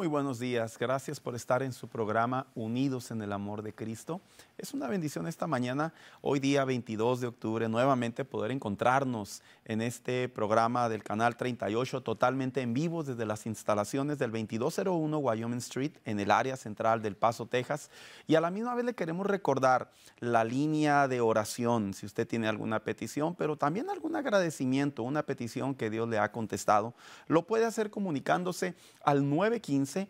Muy buenos días, gracias por estar en su programa Unidos en el Amor de Cristo. Es una bendición esta mañana, hoy día 22 de octubre, nuevamente poder encontrarnos en este programa del Canal 38, totalmente en vivo desde las instalaciones del 2201 Wyoming Street, en el área central del Paso, Texas. Y a la misma vez le queremos recordar la línea de oración, si usted tiene alguna petición, pero también algún agradecimiento, una petición que Dios le ha contestado, lo puede hacer comunicándose al 915-532-8518.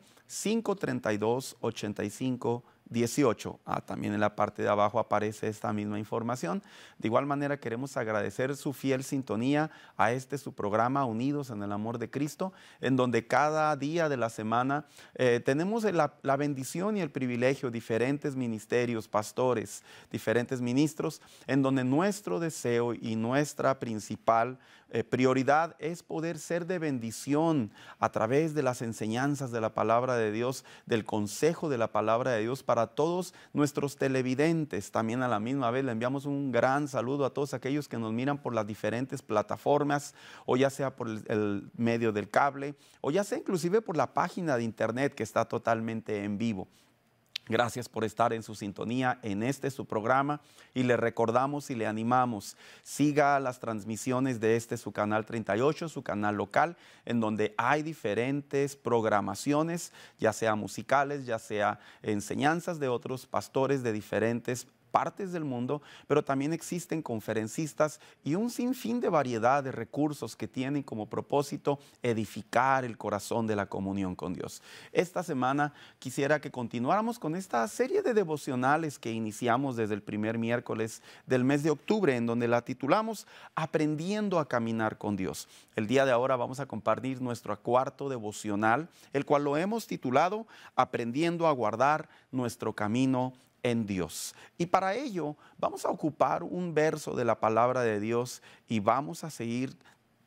También en la parte de abajo aparece esta misma información. De igual manera queremos agradecer su fiel sintonía a su programa Unidos en el Amor de Cristo, en donde cada día de la semana tenemos la bendición y el privilegio, diferentes ministerios, pastores, diferentes ministros, en donde nuestro deseo y nuestra principal prioridad es poder ser de bendición a través de las enseñanzas de la palabra de Dios, del consejo de la palabra de Dios para todos nuestros televidentes. También a la misma vez le enviamos un gran saludo a todos aquellos que nos miran por las diferentes plataformas, o ya sea por el medio del cable, o ya sea inclusive por la página de internet que está totalmente en vivo. Gracias por estar en su sintonía en su programa, y le recordamos y le animamos, siga las transmisiones de su canal 38, su canal local, en donde hay diferentes programaciones, ya sea musicales, ya sea enseñanzas de otros pastores de diferentes partes del mundo, pero también existen conferencistas y un sinfín de variedad de recursos que tienen como propósito edificar el corazón de la comunión con Dios. Esta semana quisiera que continuáramos con esta serie de devocionales que iniciamos desde el primer miércoles del mes de octubre, en donde la titulamos Aprendiendo a Caminar con Dios. El día de ahora vamos a compartir nuestro cuarto devocional, el cual lo hemos titulado Aprendiendo a Guardar Nuestro Camino en Dios. Y para ello vamos a ocupar un verso de la palabra de Dios y vamos a seguir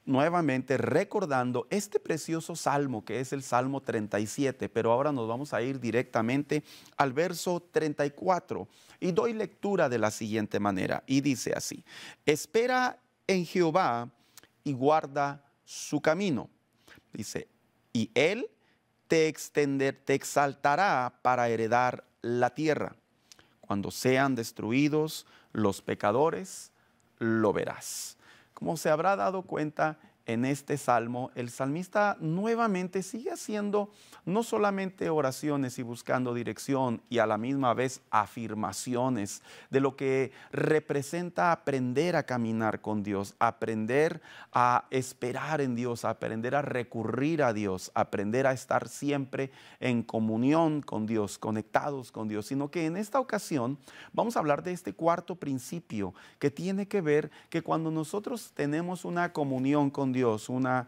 nuevamente recordando este precioso salmo que es el Salmo 37, pero ahora nos vamos a ir directamente al verso 34 y doy lectura de la siguiente manera, y dice así: espera en Jehová y guarda su camino. Dice, y él te exaltará para heredar la tierra. Cuando sean destruidos los pecadores, lo verás. Como se habrá dado cuenta en este salmo, el salmista nuevamente sigue haciendo no solamente oraciones y buscando dirección, y a la misma vez afirmaciones de lo que representa aprender a caminar con Dios, aprender a esperar en Dios, aprender a recurrir a Dios, aprender a estar siempre en comunión con Dios, conectados con Dios, sino que en esta ocasión vamos a hablar de este cuarto principio que tiene que ver que cuando nosotros tenemos una comunión con Dios, una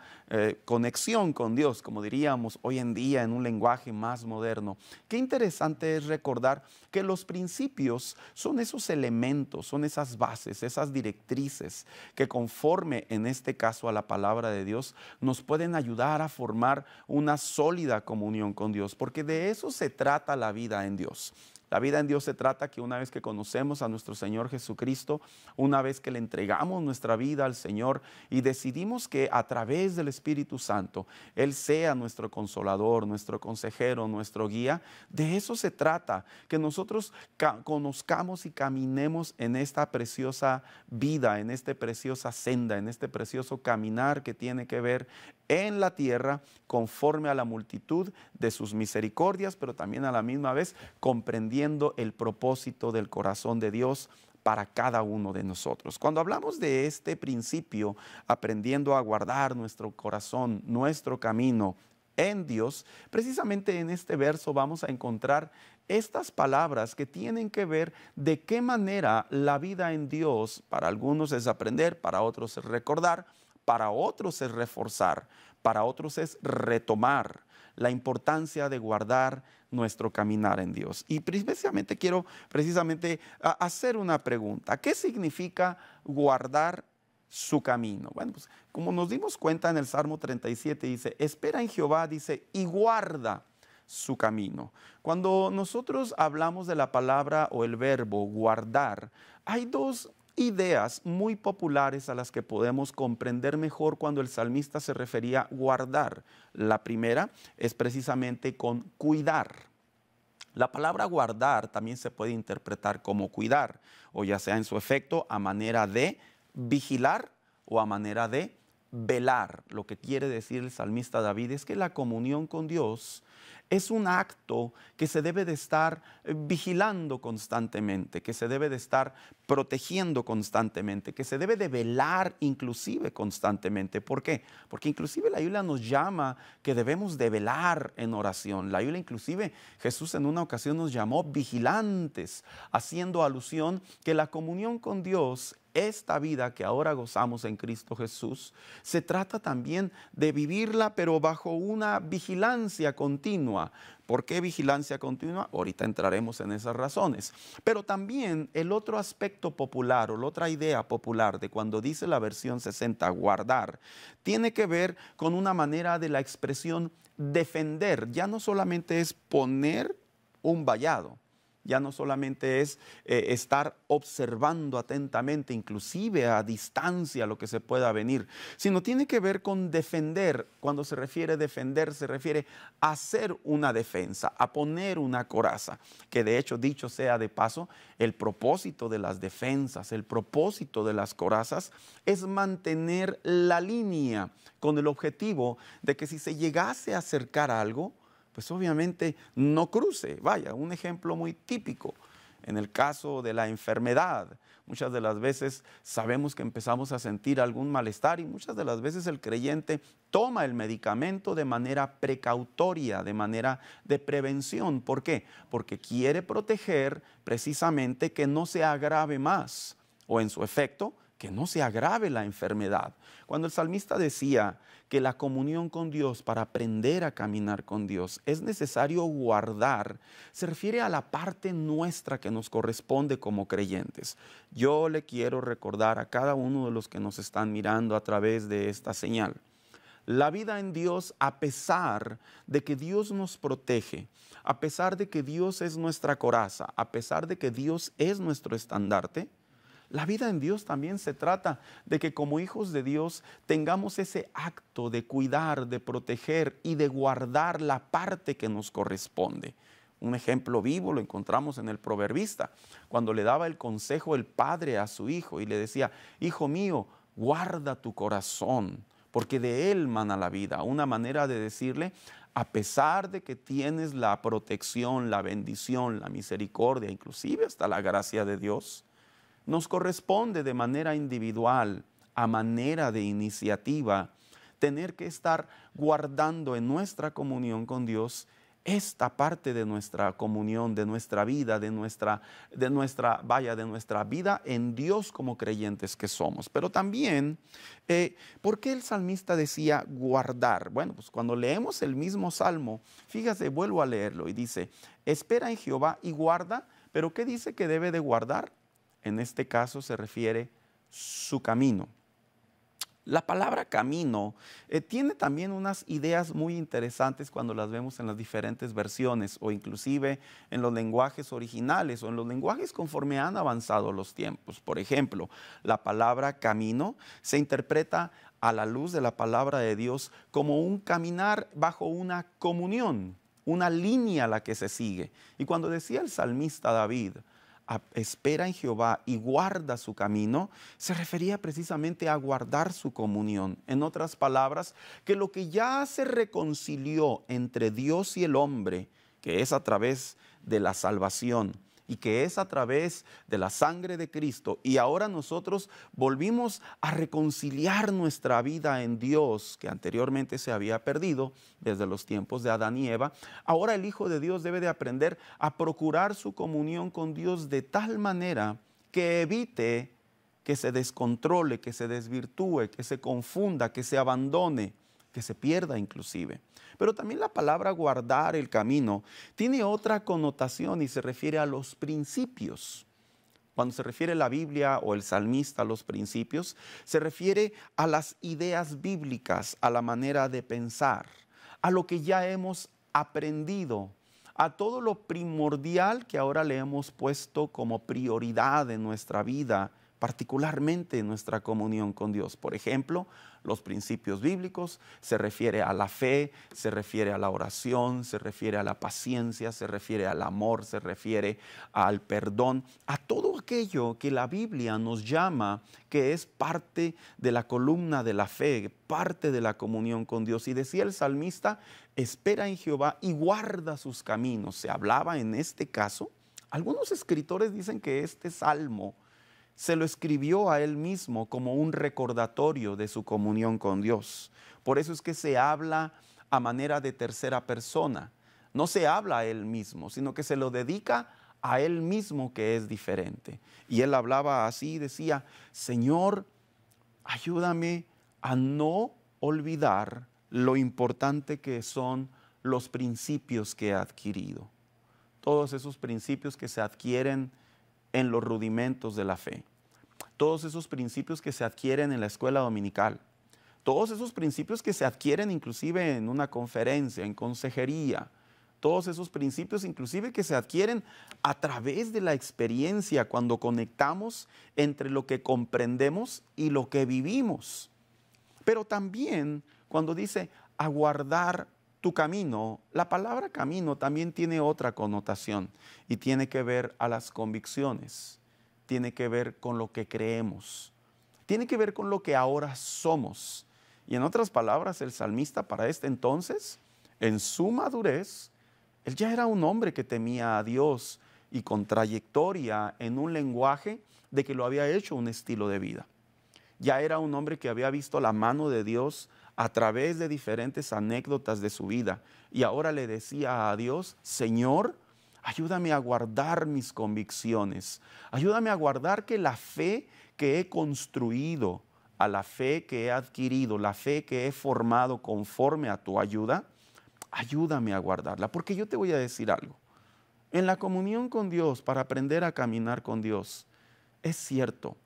conexión con Dios, como diríamos hoy en día en un lenguaje más moderno, qué interesante es recordar que los principios son esos elementos, son esas bases, esas directrices que conforme en este caso a la palabra de Dios nos pueden ayudar a formar una sólida comunión con Dios, porque de eso se trata la vida en Dios. La vida en Dios se trata que una vez que conocemos a nuestro Señor Jesucristo, una vez que le entregamos nuestra vida al Señor y decidimos que a través del Espíritu Santo Él sea nuestro consolador, nuestro consejero, nuestro guía, de eso se trata, que nosotros conozcamos y caminemos en esta preciosa vida, en esta preciosa senda, en este precioso caminar que tiene que ver en la tierra conforme a la multitud de sus misericordias, pero también a la misma vez comprendiendo el propósito del corazón de Dios para cada uno de nosotros. Cuando hablamos de este principio, aprendiendo a guardar nuestro corazón, nuestro camino en Dios, precisamente en este verso vamos a encontrar estas palabras que tienen que ver de qué manera la vida en Dios, para algunos es aprender, para otros es recordar, para otros es reforzar, para otros es retomar la importancia de guardar nuestro caminar en Dios. Y precisamente quiero hacer una pregunta. ¿Qué significa guardar su camino? Bueno, pues como nos dimos cuenta en el Salmo 37, dice, espera en Jehová, dice, y guarda su camino. Cuando nosotros hablamos de la palabra o el verbo guardar, hay dos ideas muy populares a las que podemos comprender mejor cuando el salmista se refería a guardar. La primera es precisamente con cuidar. La palabra guardar también se puede interpretar como cuidar, o ya sea en su efecto a manera de vigilar o a manera de velar. Lo que quiere decir el salmista David es que la comunión con Dios es un acto que se debe de estar vigilando constantemente, que se debe de estar protegiendo constantemente, que se debe de velar inclusive constantemente. ¿Por qué? Porque inclusive la Biblia nos llama que debemos de velar en oración. La Biblia inclusive Jesús en una ocasión nos llamó vigilantes, haciendo alusión que la comunión con Dios, esta vida que ahora gozamos en Cristo Jesús, se trata también de vivirla, pero bajo una vigilancia continua. ¿Por qué vigilancia continua? Ahorita entraremos en esas razones. Pero también el otro aspecto popular o la otra idea popular de cuando dice la versión 60, guardar, tiene que ver con una manera de la expresión defender. Ya no solamente es poner un vallado, ya no solamente es estar observando atentamente, inclusive a distancia lo que se pueda venir, sino tiene que ver con defender. Cuando se refiere a defender, se refiere a hacer una defensa, a poner una coraza, que de hecho, dicho sea de paso, el propósito de las defensas, el propósito de las corazas es mantener la línea con el objetivo de que si se llegase a acercar algo, pues obviamente no cruce. Vaya, un ejemplo muy típico en el caso de la enfermedad. Muchas de las veces sabemos que empezamos a sentir algún malestar y muchas de las veces el creyente toma el medicamento de manera precautoria, de manera de prevención. ¿Por qué? Porque quiere proteger precisamente que no se agrave más o en su efecto, que no se agrave la enfermedad. Cuando el salmista decía que la comunión con Dios, para aprender a caminar con Dios, es necesario guardar, se refiere a la parte nuestra que nos corresponde como creyentes. Yo le quiero recordar a cada uno de los que nos están mirando a través de esta señal. La vida en Dios, a pesar de que Dios nos protege, a pesar de que Dios es nuestra coraza, a pesar de que Dios es nuestro estandarte, la vida en Dios también se trata de que como hijos de Dios tengamos ese acto de cuidar, de proteger y de guardar la parte que nos corresponde. Un ejemplo vivo lo encontramos en el proverbista, cuando le daba el consejo el padre a su hijo y le decía: hijo mío, guarda tu corazón, porque de él mana la vida. Una manera de decirle: a pesar de que tienes la protección, la bendición, la misericordia, inclusive hasta la gracia de Dios, nos corresponde de manera individual, a manera de iniciativa, tener que estar guardando en nuestra comunión con Dios esta parte de nuestra comunión, de nuestra vida, de nuestra vida en Dios como creyentes que somos. Pero también, ¿por qué el salmista decía guardar? Bueno, pues cuando leemos el mismo salmo, fíjate, vuelvo a leerlo y dice: espera en Jehová y guarda, pero ¿qué dice que debe de guardar? En este caso se refiere su camino. La palabra camino tiene también unas ideas muy interesantes cuando las vemos en las diferentes versiones o inclusive en los lenguajes originales o en los lenguajes conforme han avanzado los tiempos. Por ejemplo, la palabra camino se interpreta a la luz de la palabra de Dios como un caminar bajo una comunión, una línea a la que se sigue. Y cuando decía el salmista David: espera en Jehová y guarda su camino, se refería precisamente a guardar su comunión. En otras palabras, que lo que ya se reconcilió entre Dios y el hombre, que es a través de la salvación y que es a través de la sangre de Cristo, y ahora nosotros volvimos a reconciliar nuestra vida en Dios, que anteriormente se había perdido desde los tiempos de Adán y Eva. Ahora el Hijo de Dios debe de aprender a procurar su comunión con Dios de tal manera que evite que se descontrole, que se desvirtúe, que se confunda, que se abandone, que se pierda inclusive. Pero también la palabra guardar el camino tiene otra connotación y se refiere a los principios. Cuando se refiere la Biblia o el salmista a los principios, se refiere a las ideas bíblicas, a la manera de pensar, a lo que ya hemos aprendido, a todo lo primordial que ahora le hemos puesto como prioridad en nuestra vida particularmente en nuestra comunión con Dios. Por ejemplo, los principios bíblicos, se refiere a la fe, se refiere a la oración, se refiere a la paciencia, se refiere al amor, se refiere al perdón, a todo aquello que la Biblia nos llama que es parte de la columna de la fe, parte de la comunión con Dios. Y decía el salmista, espera en Jehová y guarda sus caminos. Se hablaba en este caso, algunos escritores dicen que este salmo se lo escribió a él mismo como un recordatorio de su comunión con Dios. Por eso es que se habla a manera de tercera persona. No se habla a él mismo, sino que se lo dedica a él mismo, que es diferente. Y él hablaba así, decía, Señor, ayúdame a no olvidar lo importante que son los principios que he adquirido. Todos esos principios que se adquieren en los rudimentos de la fe. Todos esos principios que se adquieren en la escuela dominical. Todos esos principios que se adquieren inclusive en una conferencia, en consejería. Todos esos principios inclusive que se adquieren a través de la experiencia cuando conectamos entre lo que comprendemos y lo que vivimos. Pero también cuando dice aguardar tu camino, la palabra camino también tiene otra connotación y tiene que ver a las convicciones, tiene que ver con lo que creemos, tiene que ver con lo que ahora somos. Y en otras palabras, el salmista para este entonces, en su madurez, él ya era un hombre que temía a Dios y con trayectoria en un lenguaje de que lo había hecho un estilo de vida. Ya era un hombre que había visto la mano de Dios a través de diferentes anécdotas de su vida. Y ahora le decía a Dios, Señor, ayúdame a guardar mis convicciones. Ayúdame a guardar que la fe que he construido, a la fe que he adquirido, la fe que he formado conforme a tu ayuda, ayúdame a guardarla. Porque yo te voy a decir algo. En la comunión con Dios, para aprender a caminar con Dios, es cierto,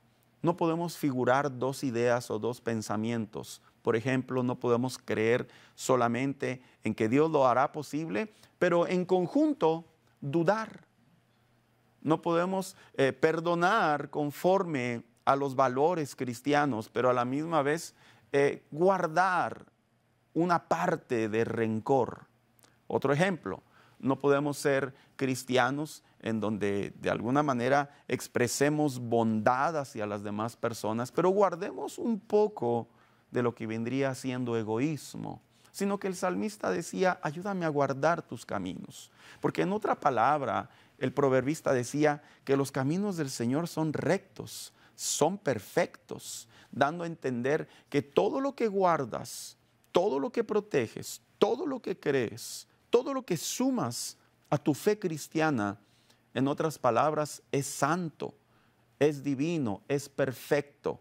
no podemos figurar dos ideas o dos pensamientos. Por ejemplo, no podemos creer solamente en que Dios lo hará posible, pero en conjunto dudar. No podemos perdonar conforme a los valores cristianos, pero a la misma vez guardar una parte de rencor. Otro ejemplo, no podemos ser cristianos en donde de alguna manera expresemos bondad hacia las demás personas, pero guardemos un poco de lo que vendría siendo egoísmo, sino que el salmista decía, ayúdame a guardar tus caminos. Porque en otra palabra, el proverbista decía que los caminos del Señor son rectos, son perfectos, dando a entender que todo lo que guardas, todo lo que proteges, todo lo que crees, todo lo que sumas a tu fe cristiana, en otras palabras, es santo, es divino, es perfecto,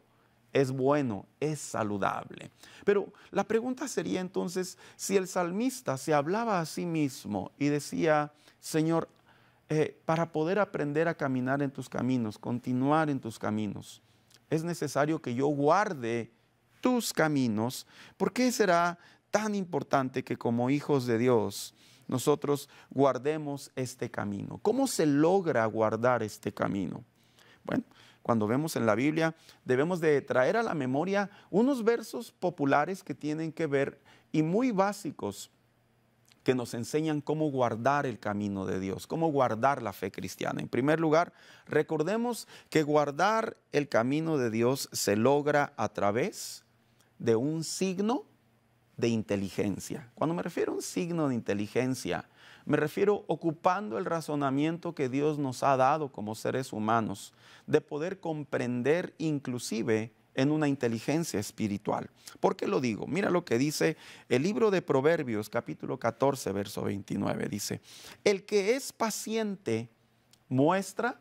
es bueno, es saludable. Pero la pregunta sería entonces, si el salmista se hablaba a sí mismo y decía, Señor, para poder aprender a caminar en tus caminos, continuar en tus caminos, es necesario que yo guarde tus caminos. ¿Por qué será tan importante que como hijos de Dios nosotros guardemos este camino? ¿Cómo se logra guardar este camino? Bueno, cuando vemos en la Biblia, debemos de traer a la memoria unos versos populares que tienen que ver y muy básicos que nos enseñan cómo guardar el camino de Dios, cómo guardar la fe cristiana. En primer lugar, recordemos que guardar el camino de Dios se logra a través de un signo de inteligencia. Cuando me refiero a un signo de inteligencia, me refiero ocupando el razonamiento que Dios nos ha dado como seres humanos, de poder comprender inclusive en una inteligencia espiritual. ¿Por qué lo digo? Mira lo que dice el libro de Proverbios, capítulo 14, verso 29. Dice, el que es paciente muestra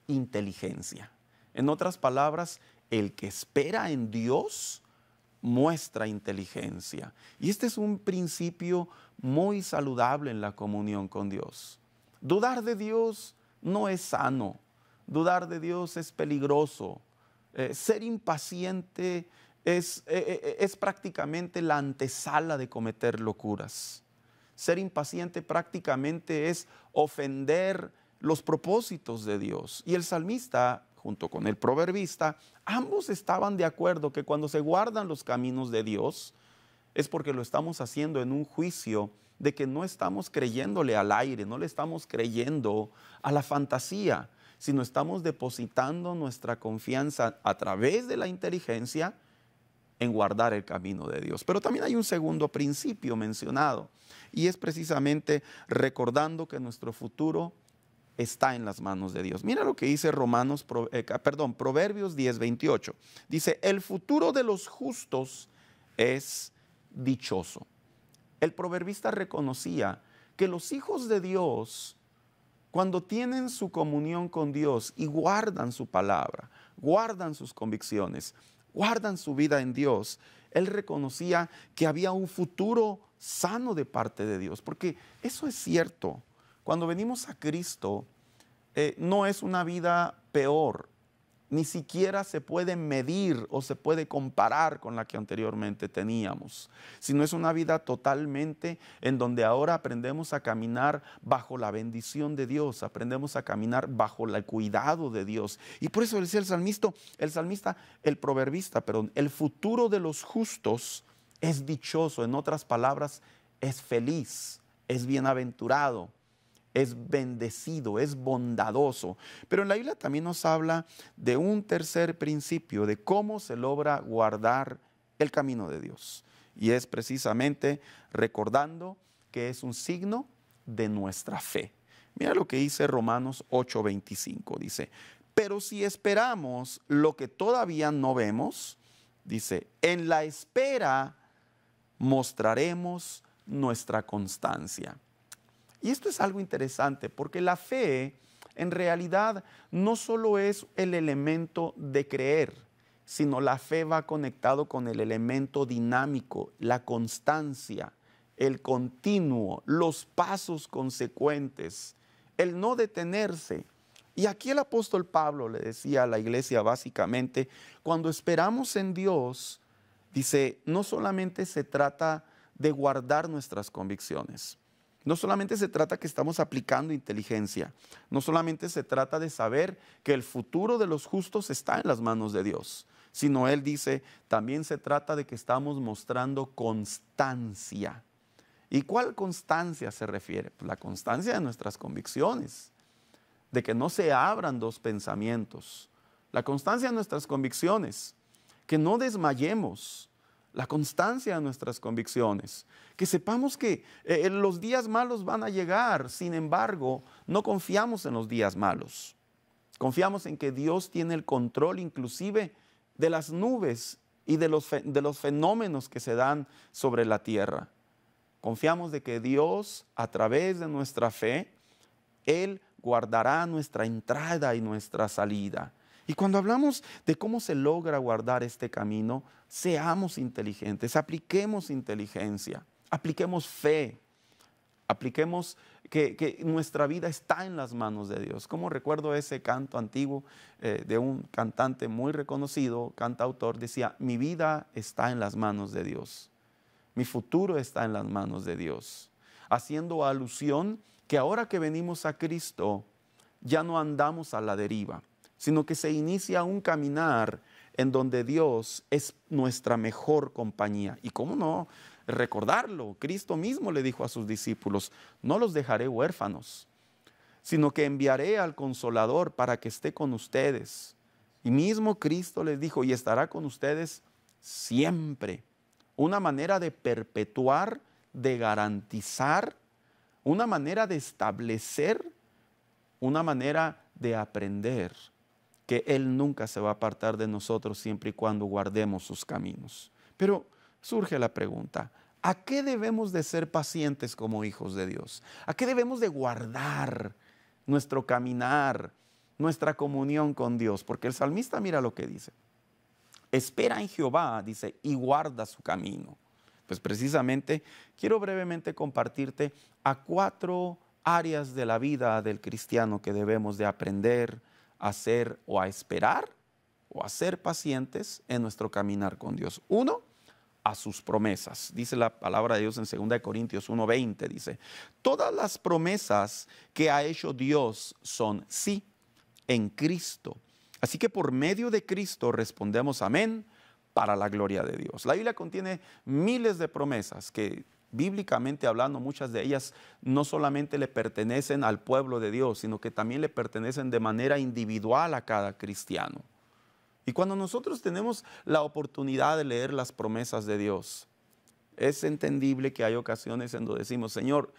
inteligencia. En otras palabras, el que espera en Dios muestra inteligencia. Y este es un principio muy saludable en la comunión con Dios. Dudar de Dios no es sano. Dudar de Dios es peligroso. Ser impaciente es prácticamente la antesala de cometer locuras. Ser impaciente prácticamente es ofender los propósitos de Dios. Y el salmista junto con el proverbista, ambos estaban de acuerdo que cuando se guardan los caminos de Dios, es porque lo estamos haciendo en un juicio de que no estamos creyéndole al aire, no le estamos creyendo a la fantasía, sino estamos depositando nuestra confianza a través de la inteligencia en guardar el camino de Dios. Pero también hay un segundo principio mencionado, y es precisamente recordando que nuestro futuro está en las manos de Dios. Mira lo que dice Proverbios 10:28. Dice, el futuro de los justos es dichoso. El proverbista reconocía que los hijos de Dios, cuando tienen su comunión con Dios y guardan su palabra, guardan sus convicciones, guardan su vida en Dios, él reconocía que había un futuro sano de parte de Dios, porque eso es cierto. Cuando venimos a Cristo, no es una vida peor, ni siquiera se puede medir o se puede comparar con la que anteriormente teníamos, sino es una vida totalmente en donde ahora aprendemos a caminar bajo la bendición de Dios, aprendemos a caminar bajo el cuidado de Dios. Y por eso decía el proverbista, el futuro de los justos es dichoso, en otras palabras, es feliz, es bienaventurado, es bendecido, es bondadoso. Pero en la Biblia también nos habla de un tercer principio de cómo se logra guardar el camino de Dios. Y es precisamente recordando que es un signo de nuestra fe. Mira lo que dice Romanos 8:25. Dice, pero si esperamos lo que todavía no vemos, dice, en la espera mostraremos nuestra constancia. Y esto es algo interesante porque la fe en realidad no solo es el elemento de creer, sino la fe va conectado con el elemento dinámico, la constancia, el continuo, los pasos consecuentes, el no detenerse. Y aquí el apóstol Pablo le decía a la iglesia básicamente, cuando esperamos en Dios, dice, no solamente se trata de guardar nuestras convicciones, no solamente se trata que estamos aplicando inteligencia, no solamente se trata de saber que el futuro de los justos está en las manos de Dios, sino él dice, también se trata de que estamos mostrando constancia. ¿Y cuál constancia se refiere? Pues la constancia de nuestras convicciones, de que no se abran dos pensamientos, la constancia de nuestras convicciones, que no desmayemos, la constancia de nuestras convicciones, que sepamos que los días malos van a llegar, sin embargo, no confiamos en los días malos. Confiamos en que Dios tiene el control inclusive de las nubes y de los fenómenos que se dan sobre la tierra. Confiamos de que Dios, a través de nuestra fe, Él guardará nuestra entrada y nuestra salida. Y cuando hablamos de cómo se logra guardar este camino, seamos inteligentes, apliquemos inteligencia, apliquemos fe, apliquemos que nuestra vida está en las manos de Dios. Como recuerdo ese canto antiguo de un cantante muy reconocido, cantautor, decía, mi vida está en las manos de Dios, mi futuro está en las manos de Dios, haciendo alusión que ahora que venimos a Cristo, ya no andamos a la deriva, sino que se inicia un caminar en donde Dios es nuestra mejor compañía. Y cómo no recordarlo, Cristo mismo le dijo a sus discípulos, no los dejaré huérfanos, sino que enviaré al Consolador para que esté con ustedes. Y mismo Cristo les dijo, y estará con ustedes siempre. Una manera de perpetuar, de garantizar, una manera de establecer, una manera de aprender que Él nunca se va a apartar de nosotros siempre y cuando guardemos sus caminos. Pero surge la pregunta, ¿a qué debemos de ser pacientes como hijos de Dios? ¿A qué debemos de guardar nuestro caminar, nuestra comunión con Dios? Porque el salmista mira lo que dice. Espera en Jehová, dice, y guarda su camino. Pues precisamente quiero brevemente compartirte a 4 áreas de la vida del cristiano que debemos de aprender a hacer o a esperar o a ser pacientes en nuestro caminar con Dios. 1, a sus promesas. Dice la palabra de Dios en 2 Corintios 1:20, dice, todas las promesas que ha hecho Dios son sí en Cristo, Así que por medio de Cristo respondemos amén para la gloria de Dios. La Biblia contiene miles de promesas que, bíblicamente hablando, muchas de ellas no solamente le pertenecen al pueblo de Dios, sino que también le pertenecen de manera individual a cada cristiano. Y cuando nosotros tenemos la oportunidad de leer las promesas de Dios, es entendible que hay ocasiones en donde decimos: Señor,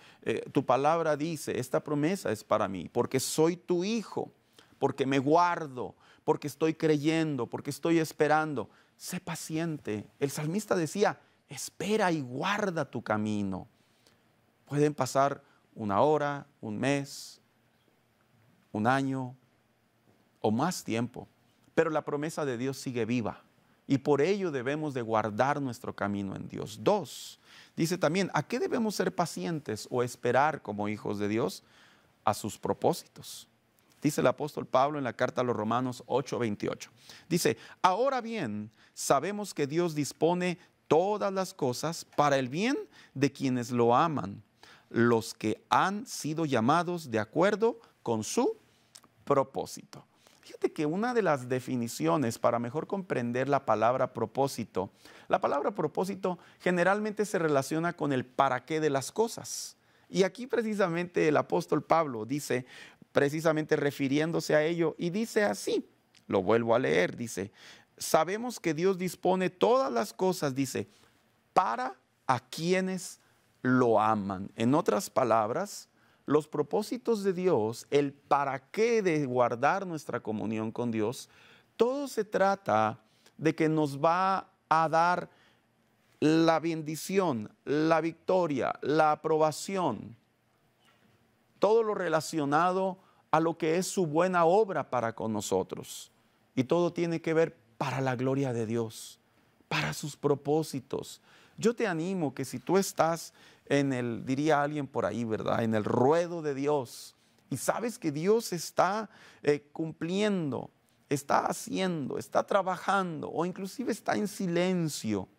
tu palabra dice, esta promesa es para mí, porque soy tu hijo, porque me guardo, porque estoy creyendo, porque estoy esperando. Sé paciente. El salmista decía: espera y guarda tu camino. Pueden pasar una hora, un mes, un año o más tiempo, pero la promesa de Dios sigue viva. Y por ello debemos de guardar nuestro camino en Dios. 2, dice también: ¿a qué debemos ser pacientes o esperar como hijos de Dios? A sus propósitos. Dice el apóstol Pablo en la carta a los Romanos 8:28. Dice: ahora bien, sabemos que Dios dispone todas las cosas para el bien de quienes lo aman, los que han sido llamados de acuerdo con su propósito. Fíjate que una de las definiciones para mejor comprender la palabra propósito generalmente se relaciona con el para qué de las cosas. Y aquí precisamente el apóstol Pablo dice, precisamente refiriéndose a ello, y dice así, lo vuelvo a leer, dice: sabemos que Dios dispone todas las cosas, dice, para a quienes lo aman. En otras palabras, los propósitos de Dios, el para qué de guardar nuestra comunión con Dios, todo se trata de que nos va a dar la bendición, la victoria, la aprobación, todo lo relacionado a lo que es su buena obra para con nosotros. Y todo tiene que ver para la gloria de Dios, para sus propósitos. Yo te animo que si tú estás diría alguien por ahí, ¿verdad?, en el ruedo de Dios, y sabes que Dios está cumpliendo, está haciendo, está trabajando, o inclusive está en silencio,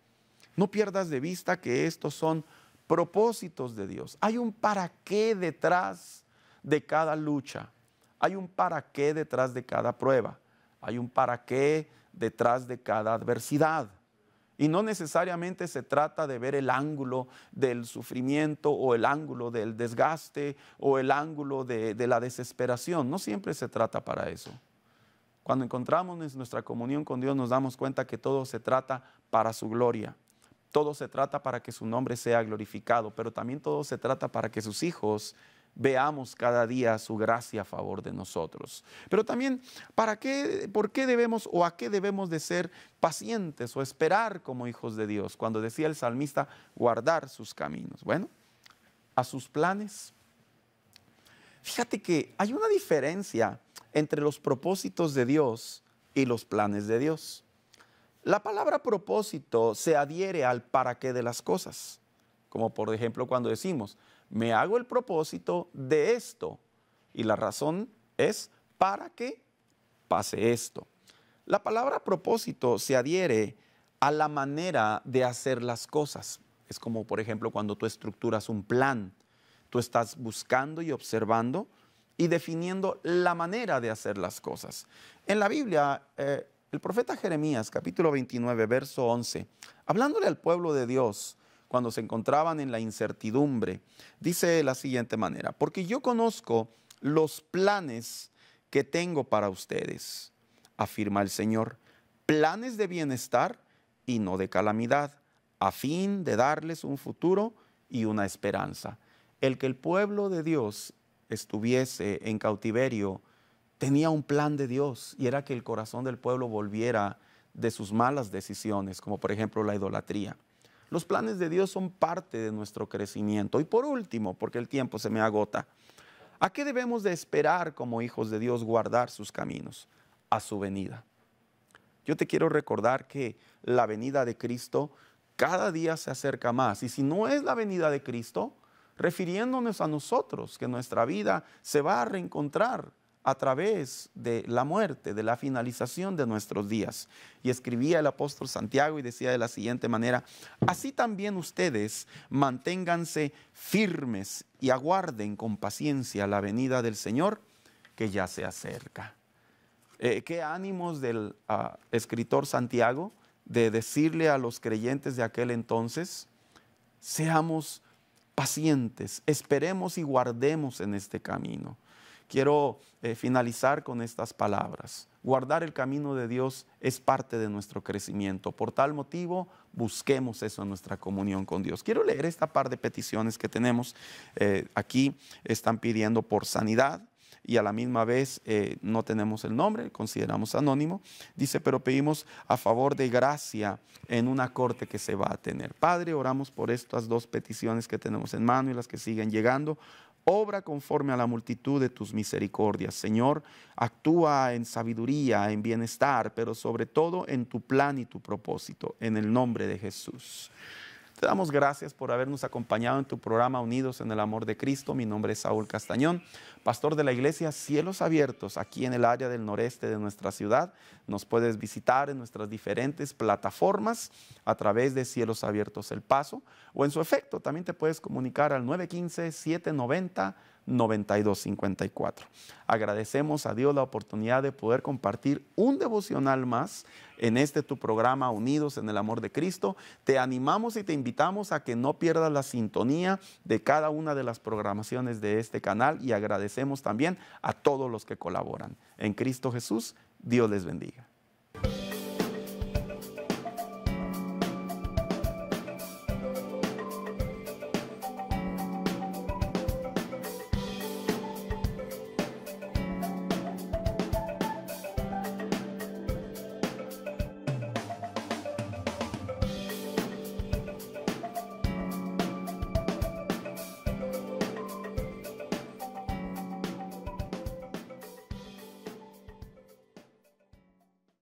no pierdas de vista que estos son propósitos de Dios. Hay un para qué detrás de cada lucha, hay un para qué detrás de cada prueba, hay un para qué detrás de cada adversidad. Y no necesariamente se trata de ver el ángulo del sufrimiento o el ángulo del desgaste o el ángulo de la desesperación. No siempre se trata para eso. Cuando encontramos nuestra comunión con Dios, nos damos cuenta que todo se trata para su gloria. Todo se trata para que su nombre sea glorificado, pero también todo se trata para que sus hijos veamos cada día su gracia a favor de nosotros. Pero también, ¿por qué debemos o a qué debemos de ser pacientes o esperar como hijos de Dios? Cuando decía el salmista, guardar sus caminos. Bueno, a sus planes. Fíjate que hay una diferencia entre los propósitos de Dios y los planes de Dios. La palabra propósito se adhiere al para qué de las cosas. Como por ejemplo cuando decimos: me hago el propósito de esto, y la razón es para que pase esto. La palabra propósito se adhiere a la manera de hacer las cosas. Es como por ejemplo cuando tú estructuras un plan, tú estás buscando y observando y definiendo la manera de hacer las cosas. En la Biblia, el profeta Jeremías, capítulo 29, verso 11, hablándole al pueblo de Dios, cuando se encontraban en la incertidumbre, dice de la siguiente manera: porque yo conozco los planes que tengo para ustedes, afirma el Señor, planes de bienestar y no de calamidad, a fin de darles un futuro y una esperanza. El que el pueblo de Dios estuviese en cautiverio tenía un plan de Dios, y era que el corazón del pueblo volviera de sus malas decisiones, como por ejemplo la idolatría. Los planes de Dios son parte de nuestro crecimiento. Y por último, porque el tiempo se me agota, ¿a qué debemos de esperar como hijos de Dios guardar sus caminos? A su venida. Yo te quiero recordar que la venida de Cristo cada día se acerca más. Y si no es la venida de Cristo, refiriéndonos a nosotros, que nuestra vida se va a reencontrar a través de la muerte, de la finalización de nuestros días. Y escribía el apóstol Santiago y decía de la siguiente manera: así también ustedes manténganse firmes y aguarden con paciencia la venida del Señor, que ya se acerca. Qué ánimos del escritor Santiago de decirle a los creyentes de aquel entonces: seamos pacientes, esperemos y guardemos en este camino. Quiero finalizar con estas palabras. Guardar el camino de Dios es parte de nuestro crecimiento. Por tal motivo, busquemos eso en nuestra comunión con Dios. Quiero leer esta par de peticiones que tenemos. Aquí están pidiendo por sanidad y a la misma vez no tenemos el nombre, consideramos anónimo. Dice, pero pedimos a favor de gracia en una corte que se va a tener. Padre, oramos por estas dos peticiones que tenemos en mano y las que siguen llegando. Obra conforme a la multitud de tus misericordias, Señor. Actúa en sabiduría, en bienestar, pero sobre todo en tu plan y tu propósito, en el nombre de Jesús. Te damos gracias por habernos acompañado en tu programa Unidos en el Amor de Cristo. Mi nombre es Saúl Castañón, pastor de la iglesia Cielos Abiertos, aquí en el área del noreste de nuestra ciudad. Nos puedes visitar en nuestras diferentes plataformas a través de Cielos Abiertos El Paso, o en su efecto también te puedes comunicar al 915-790-9254. Agradecemos a Dios la oportunidad de poder compartir un devocional más en este tu programa Unidos en el Amor de Cristo. Te animamos y te invitamos a que no pierdas la sintonía de cada una de las programaciones de este canal, y agradecemos también a todos los que colaboran. En Cristo Jesús, Dios les bendiga.